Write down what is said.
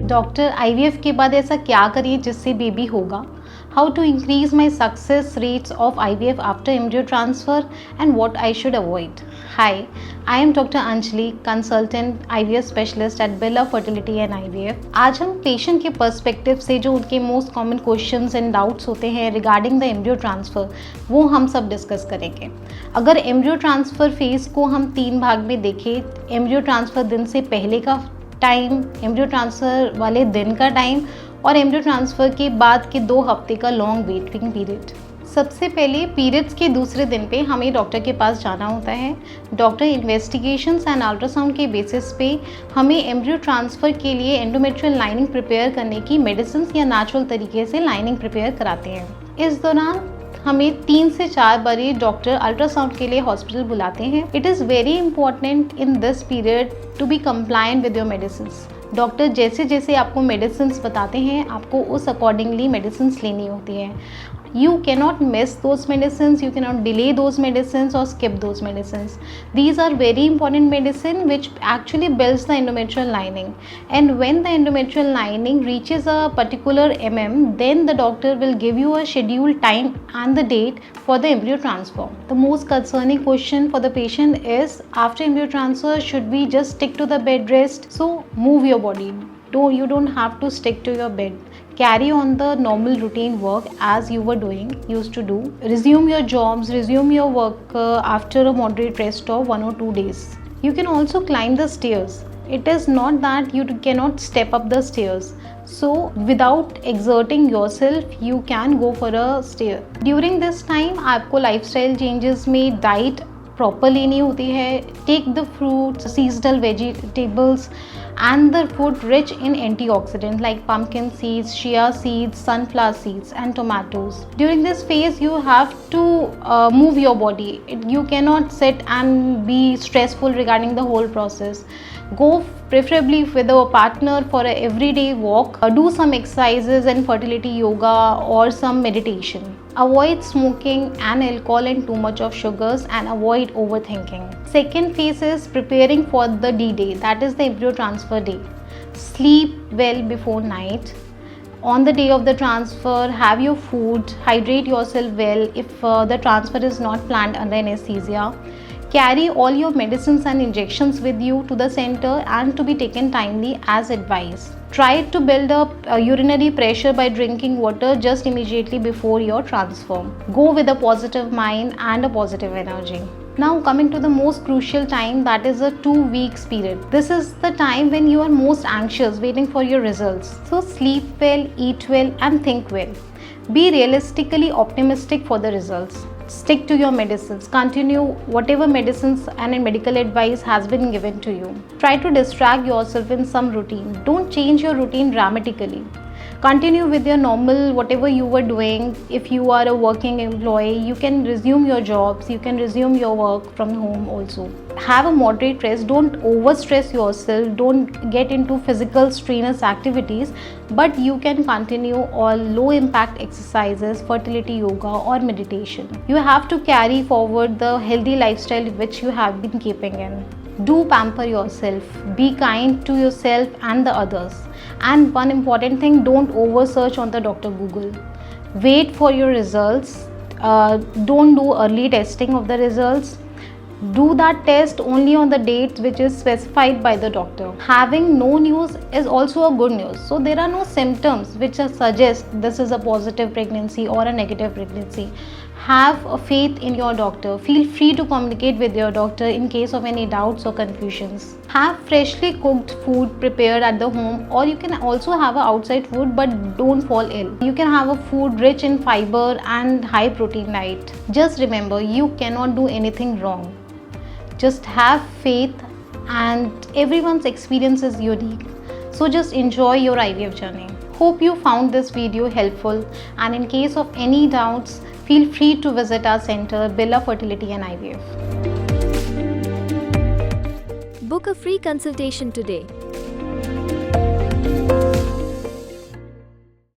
Doctor IVF के बाद ऐसा क्या करिए जिससे बेबी होगा, how to increase my success rates of IVF after embryo transfer and what I should avoid. Hi, I am doctor Anjali, consultant IVF specialist at Birla fertility and IVF. आज हम patient के पर्सपेक्टिव से जो उनके most common questions and doubts होते हैं regarding the embryo transfer, वो हम सब डिस्कस करेंगे। अगर एम्ब्रियो ट्रांसफ़र फेज़ को हम 3 भाग में देखें, एम्ब्रियो ट्रांसफ़र दिन से पहले का टाइम, एम्ब्रियो ट्रांसफ़र वाले दिन का टाइम और एम्ब्रियो ट्रांसफ़र के बाद के 2 हफ्ते का लॉन्ग वेटिंग पीरियड। सबसे पहले पीरियड्स के दूसरे दिन पे हमें डॉक्टर के पास जाना होता है। डॉक्टर इन्वेस्टिगेशंस एंड अल्ट्रासाउंड के बेसिस पे हमें एम्ब्रियो ट्रांसफ़र के लिए एंडोमेट्रियल लाइनिंग प्रिपेयर करने की मेडिसिन या नेचुरल तरीके से लाइनिंग प्रिपेयर कराते हैं। इस दौरान हमें 3 से 4 बारी डॉक्टर अल्ट्रासाउंड के लिए हॉस्पिटल बुलाते हैं। It is very important in this period to be compliant with your medicine. Doctor जैसे जैसे आपको मेडिसिन बताते हैं, आपको उस अकॉर्डिंगली मेडिसिन लेनी होती है। You cannot miss those medicines, you cannot delay those medicines or skip those medicines. These are very important medicine which actually builds the endometrial lining, and when the endometrial lining reaches a particular then the doctor will give you a scheduled time and the date for the embryo transfer. The most concerning question for the patient is, after embryo transfer should we just stick to the bed rest? So move your body. You don't have to stick to your bed. Carry on the normal routine work as you were used to do. Resume your jobs, resume your work after a moderate rest of 1 or 2 days. You can also climb the stairs. It is not that you cannot step up the stairs. So without exerting yourself, you can go for a stair. During this time, आपको lifestyle changes में diet proper लेनी होती है। Take the fruits, seasonal vegetables and the food rich in antioxidants like pumpkin seeds, chia seeds, sunflower seeds and tomatoes. During this phase you have to move your body. You cannot sit and be stressful regarding the whole process. Go preferably with a partner for a everyday walk. Do some exercises and fertility yoga or some meditation. Avoid smoking and alcohol and too much of sugars, and avoid overthinking. Second phase is preparing for the D-Day, that is the embryo transfer day. Sleep well before night. On the day of the transfer, have your food, hydrate yourself well if the transfer is not planned under anesthesia. Carry all your medicines and injections with you to the center and to be taken timely as advised. Try to build up urinary pressure by drinking water just immediately before your transfer. Go with a positive mind and a positive energy. Now coming to the most crucial time, that is a 2 weeks period. This is the time when you are most anxious waiting for your results. So sleep well, eat well and think well. Be realistically optimistic for the results. Stick to your medicines. Continue whatever medicines and medical advice has been given to you. Try to distract yourself in some routine. Don't change your routine dramatically. Continue with your normal whatever you were doing. If you are a working employee, you can resume your jobs, you can resume your work from home also. Have a moderate rest. Don't overstress yourself. Don't get into physical strenuous activities, but you can continue all low impact exercises, fertility yoga or meditation. You have to carry forward the healthy lifestyle which you have been keeping in. Do pamper yourself. Be kind to yourself and the others. And one important thing, don't over search on the Dr. Google. Wait for your results. Don't do early testing of the results. Do that test only on the date which is specified by the doctor. Having no news is also a good news. So there are no symptoms which suggest this is a positive pregnancy or a negative pregnancy. Have a faith in your doctor. Feel free to communicate with your doctor in case of any doubts or confusions. Have freshly cooked food prepared at the home, or you can also have a outside food, but don't fall ill. You can have a food rich in fiber and high protein diet. Just remember, you cannot do anything wrong. Just have faith, and everyone's experience is unique. So just enjoy your IVF journey. Hope you found this video helpful, and in case of any doubts, feel free to visit our center, Birla Fertility and IVF. Book a free consultation today.